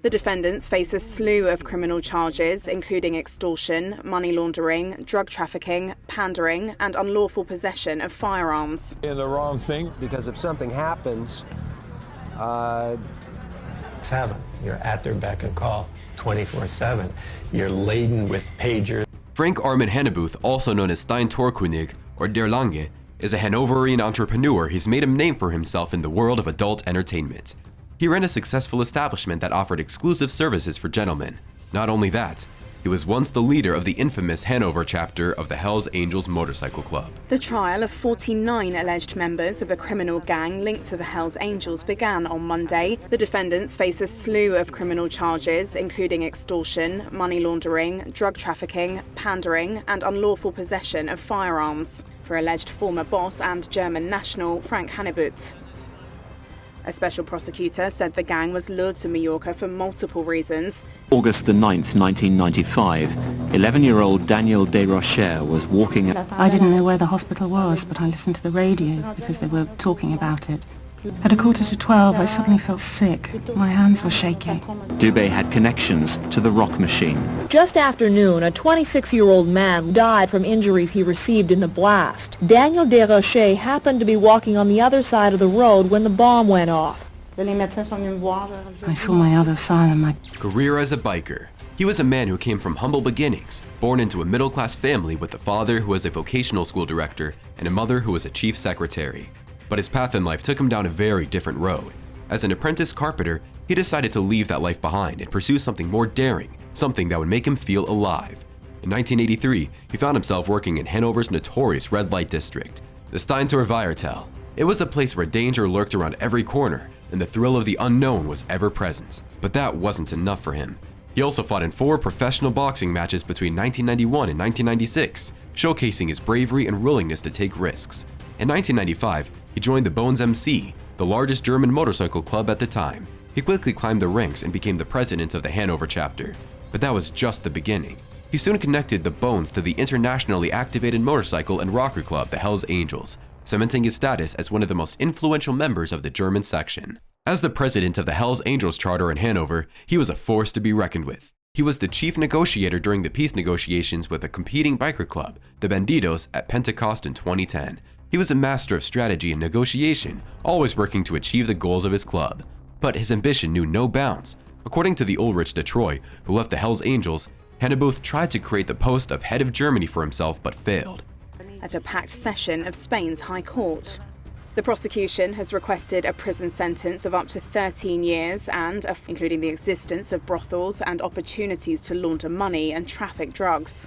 The defendants face a slew of criminal charges, including extortion, money laundering, drug trafficking, pandering, and unlawful possession of firearms. The wrong thing. Because if something happens, You're at their beck and call 24/7. You're laden with pagers. Frank Armin Hanebuth, also known as Steintorkönig or Der Lange, is a Hanoverian entrepreneur who's made a name for himself in the world of adult entertainment. He ran a successful establishment that offered exclusive services for gentlemen. Not only that, he was once the leader of the infamous Hanover chapter of the Hells Angels Motorcycle Club. The trial of 49 alleged members of a criminal gang linked to the Hells Angels began on Monday. The defendants face a slew of criminal charges, including extortion, money laundering, drug trafficking, pandering, and unlawful possession of firearms, for alleged former boss and German national Frank Hanebuth. A special prosecutor said the gang was lured to Mallorca for multiple reasons. August the 9th, 1995, 11-year-old Daniel Desrochers was walking... I didn't know where the hospital was, but I listened to the radio because they were talking about it. At 11:45, I suddenly felt sick. My hands were shaking. Dubé had connections to the rock machine. Just after noon, a 26-year-old man died from injuries he received in the blast. Daniel Desrochers happened to be walking on the other side of the road when the bomb went off. I saw my other son and my... Career as a biker. He was a man who came from humble beginnings, born into a middle-class family with a father who was a vocational school director and a mother who was a chief secretary. But his path in life took him down a very different road. As an apprentice carpenter, he decided to leave that life behind and pursue something more daring, something that would make him feel alive. In 1983, he found himself working in Hanover's notorious red light district, the Steintor Viertel. It was a place where danger lurked around every corner, and the thrill of the unknown was ever present. But that wasn't enough for him. He also fought in 4 professional boxing matches between 1991 and 1996, showcasing his bravery and willingness to take risks. In 1995, he joined the Bones MC, the largest German motorcycle club at the time. He quickly climbed the ranks and became the president of the Hanover chapter. But that was just the beginning. He soon connected the Bones to the internationally activated motorcycle and rocker club, the Hells Angels, cementing his status as one of the most influential members of the German section. As the president of the Hells Angels charter in Hanover, he was a force to be reckoned with. He was the chief negotiator during the peace negotiations with a competing biker club, the Bandidos, at Pentecost in 2010. He was a master of strategy and negotiation, always working to achieve the goals of his club. But his ambition knew no bounds. According to the Ulrich de Troyes, who left the Hells Angels, Hanebuth tried to create the post of head of Germany for himself but failed. At a packed session of Spain's High Court. The prosecution has requested a prison sentence of up to 13 years and, including the existence of brothels and opportunities to launder money and traffic drugs.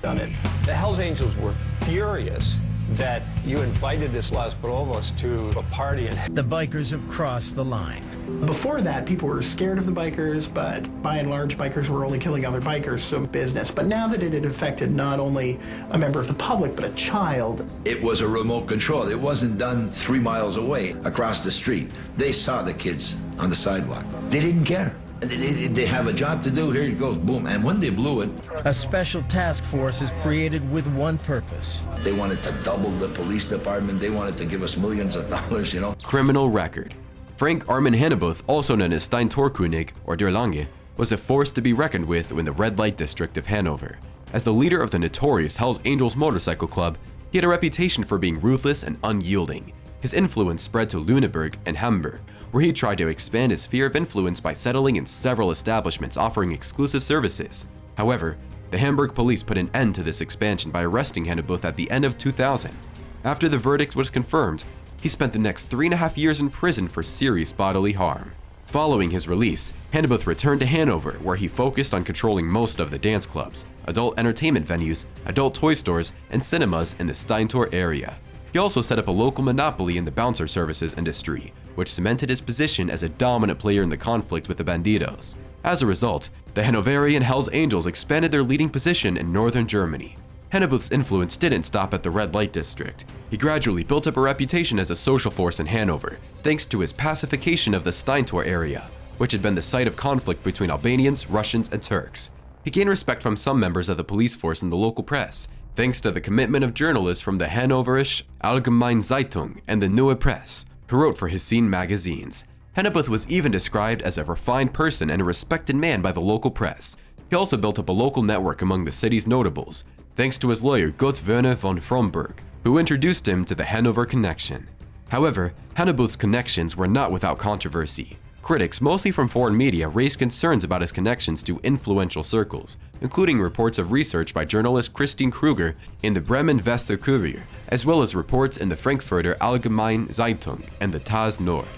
Done it. The Hells Angels were furious that you invited this Las Provas to a party. The bikers have crossed the line. Before that, people were scared of the bikers, but by and large, bikers were only killing other bikers, so business. But now that it had affected not only a member of the public, but a child. It was a remote control. It wasn't done 3 miles away across the street. They saw the kids on the sidewalk. They didn't care. They have a job to do, here it goes, boom. And when they blew it... A special task force is created with one purpose. They wanted to double the police department. They wanted to give us millions of dollars, you know. Criminal record. Frank Armin Hanebuth, also known as Steintorkönig or Der Lange, was a force to be reckoned with in the red light district of Hanover. As the leader of the notorious Hells Angels Motorcycle Club, he had a reputation for being ruthless and unyielding. His influence spread to Lüneburg and Hamburg, where he tried to expand his sphere of influence by settling in several establishments offering exclusive services. However, the Hamburg police put an end to this expansion by arresting Hanebuth at the end of 2000. After the verdict was confirmed, he spent the next 3.5 years in prison for serious bodily harm. Following his release, Hanebuth returned to Hanover, where he focused on controlling most of the dance clubs, adult entertainment venues, adult toy stores, and cinemas in the Steintor area. He also set up a local monopoly in the bouncer services industry, which cemented his position as a dominant player in the conflict with the Bandidos. As a result, the Hanoverian Hells Angels expanded their leading position in northern Germany. Hanebuth's influence didn't stop at the red light district. He gradually built up a reputation as a social force in Hanover, thanks to his pacification of the Steintor area, which had been the site of conflict between Albanians, Russians, and Turks. He gained respect from some members of the police force and the local press, thanks to the commitment of journalists from the Hannoverische Allgemeine Zeitung and the Neue Presse, who wrote for his scene magazines. Hanebuth was even described as a refined person and a respected man by the local press. He also built up a local network among the city's notables, thanks to his lawyer Gotz Werner von Fromberg, who introduced him to the Hanover connection. However, Hanebuth's connections were not without controversy. Critics, mostly from foreign media, raised concerns about his connections to influential circles, including reports of research by journalist Christine Kruger in the Bremen Wester Kurier, as well as reports in the Frankfurter Allgemeine Zeitung and the TAS Nord.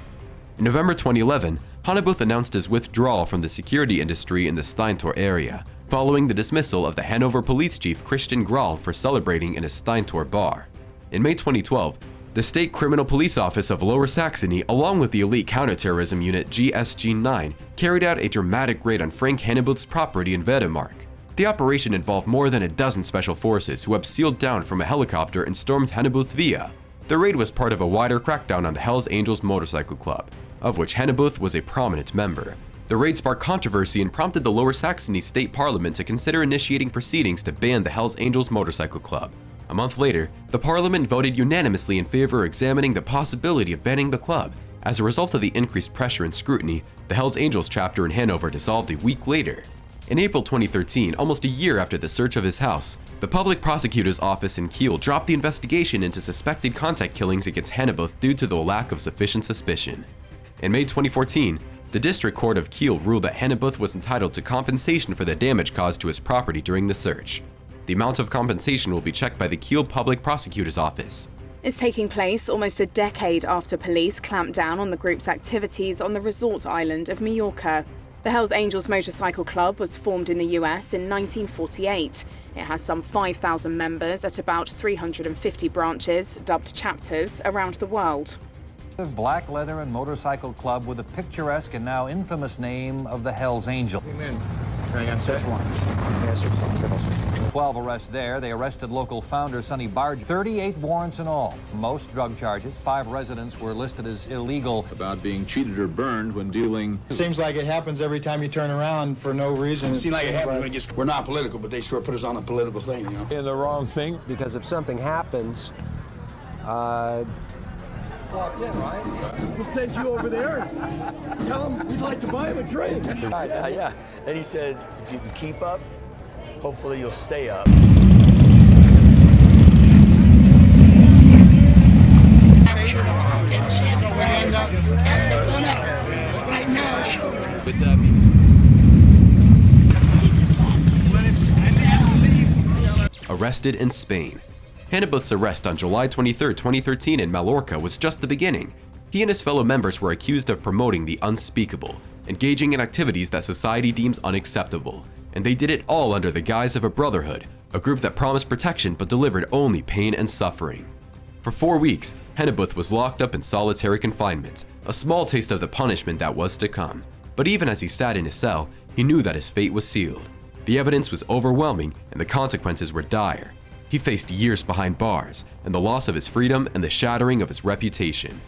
In November 2011, Hanebuth announced his withdrawal from the security industry in the Steintor area, following the dismissal of the Hanover police chief Christian Grahl for celebrating in a Steintor bar. In May 2012, the State Criminal Police Office of Lower Saxony, along with the elite counterterrorism unit GSG-9, carried out a dramatic raid on Frank Hanebuth's property in Wedemark. The operation involved more than a dozen special forces who abseiled down from a helicopter and stormed Hanebuth's villa. The raid was part of a wider crackdown on the Hells Angels Motorcycle Club, of which Hanebuth was a prominent member. The raid sparked controversy and prompted the Lower Saxony State Parliament to consider initiating proceedings to ban the Hells Angels Motorcycle Club. A month later, the Parliament voted unanimously in favor of examining the possibility of banning the club. As a result of the increased pressure and scrutiny, the Hells Angels chapter in Hanover dissolved a week later. In April 2013, almost a year after the search of his house, the Public Prosecutor's Office in Kiel dropped the investigation into suspected contact killings against Hanebuth due to the lack of sufficient suspicion. In May 2014, the District Court of Kiel ruled that Hanebuth was entitled to compensation for the damage caused to his property during the search. The amount of compensation will be checked by the Kiel Public Prosecutor's Office. It's taking place almost a decade after police clamped down on the group's activities on the resort island of Mallorca. The Hells Angels Motorcycle Club was formed in the US in 1948. It has some 5,000 members at about 350 branches, dubbed chapters, around the world. Black leather and motorcycle club with the picturesque and now infamous name of the Hells Angels. Amen. Can I search one? Yes, sir. 12 arrests there. They arrested local founder Sonny Barge. 38 warrants in all. Most drug charges. 5 residents were listed as illegal. About being cheated or burned when dealing. Seems like it happens every time you turn around for no reason. Seems like it happens when we're not political, but they sure put us on a political thing, you know. In the wrong thing. Because if something happens, Walked in, right? We'll send you over there and tell him we'd like to buy him a drink. Yeah. And he says, if you can keep up, hopefully you'll stay up. Arrested in Spain. Hanebuth's arrest on July 23, 2013 in Mallorca was just the beginning. He and his fellow members were accused of promoting the unspeakable, engaging in activities that society deems unacceptable, and they did it all under the guise of a brotherhood, a group that promised protection but delivered only pain and suffering. For 4 weeks, Hanebuth was locked up in solitary confinement, a small taste of the punishment that was to come. But even as he sat in his cell, he knew that his fate was sealed. The evidence was overwhelming and the consequences were dire. He faced years behind bars, and the loss of his freedom and the shattering of his reputation.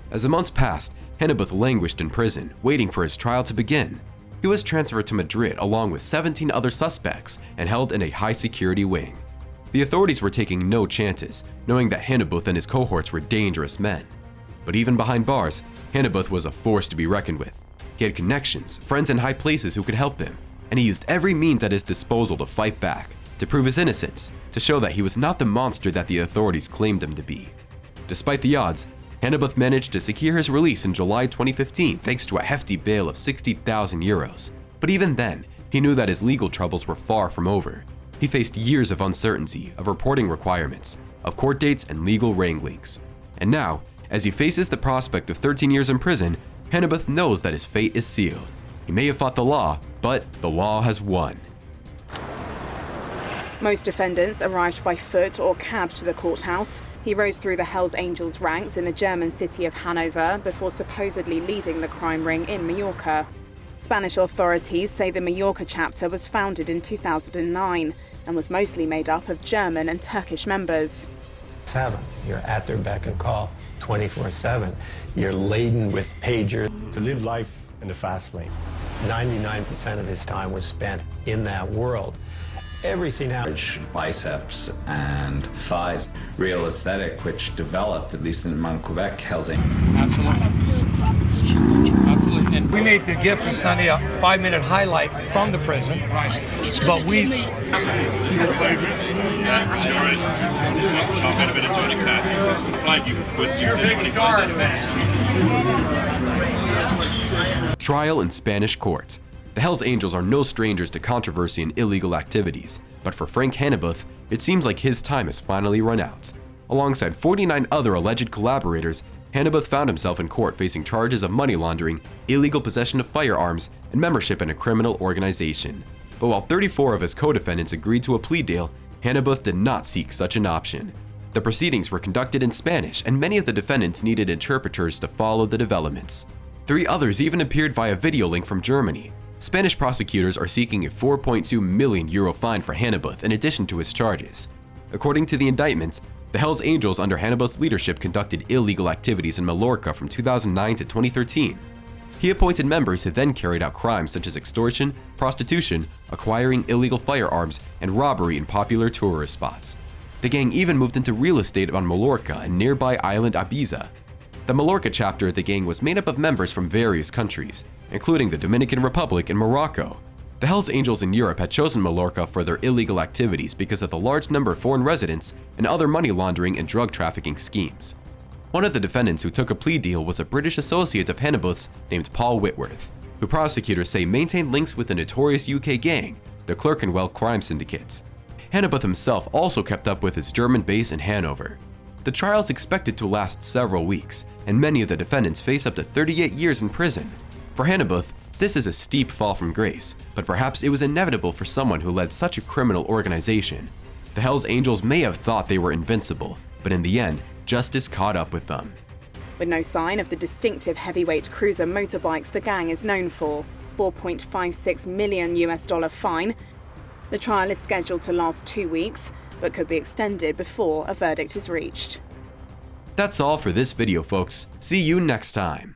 As the months passed, Hanebuth languished in prison, waiting for his trial to begin. He was transferred to Madrid along with 17 other suspects and held in a high-security wing. The authorities were taking no chances, knowing that Hanebuth and his cohorts were dangerous men. But even behind bars, Hanebuth was a force to be reckoned with. He had connections, friends in high places who could help him, and he used every means at his disposal to fight back, to prove his innocence, to show that he was not the monster that the authorities claimed him to be. Despite the odds, Hanebuth managed to secure his release in July 2015 thanks to a hefty bail of 60,000 euros. But even then, he knew that his legal troubles were far from over. He faced years of uncertainty, of reporting requirements, of court dates and legal wranglings. And now, as he faces the prospect of 13 years in prison, Hanebuth knows that his fate is sealed. He may have fought the law, but the law has won. Most defendants arrived by foot or cab to the courthouse. He rose through the Hells Angels ranks in the German city of Hanover before supposedly leading the crime ring in Mallorca. Spanish authorities say the Mallorca chapter was founded in 2009 and was mostly made up of German and Turkish members. You're at their beck and call 24/7. You're laden with pagers. To live life in the fast lane. 99% of his time was spent in that world. Everything out. Biceps and thighs. Real aesthetic which developed, at least in Quebec, Hells Angels. Absolutely. And we made the gift of Sonny a 5-minute highlight from the prison, but we... Trial in Spanish courts. The Hells Angels are no strangers to controversy and illegal activities, but for Frank Hanebuth, it seems like his time has finally run out. Alongside 49 other alleged collaborators, Hanebuth found himself in court facing charges of money laundering, illegal possession of firearms, and membership in a criminal organization. But while 34 of his co-defendants agreed to a plea deal, Hanebuth did not seek such an option. The proceedings were conducted in Spanish, and many of the defendants needed interpreters to follow the developments. 3 others even appeared via video link from Germany. Spanish prosecutors are seeking a 4.2 million euro fine for Hanebuth in addition to his charges. According to the indictments, the Hells Angels under Hanebuth's leadership conducted illegal activities in Mallorca from 2009 to 2013. He appointed members who then carried out crimes such as extortion, prostitution, acquiring illegal firearms, and robbery in popular tourist spots. The gang even moved into real estate on Mallorca and nearby island Ibiza. The Mallorca chapter of the gang was made up of members from various countries, including the Dominican Republic and Morocco. The Hells Angels in Europe had chosen Mallorca for their illegal activities because of the large number of foreign residents and other money laundering and drug trafficking schemes. One of the defendants who took a plea deal was a British associate of Hanebuth's named Paul Whitworth, who prosecutors say maintained links with the notorious UK gang, the Clerkenwell crime syndicates. Hanebuth himself also kept up with his German base in Hanover. The trial is expected to last several weeks, and many of the defendants face up to 38 years in prison. For Hanebuth, this is a steep fall from grace, but perhaps it was inevitable for someone who led such a criminal organization. The Hells Angels may have thought they were invincible, but in the end, justice caught up with them. With no sign of the distinctive heavyweight cruiser motorbikes the gang is known for, $4.56 million fine. The trial is scheduled to last 2 weeks, but could be extended before a verdict is reached. That's all for this video, folks. See you next time.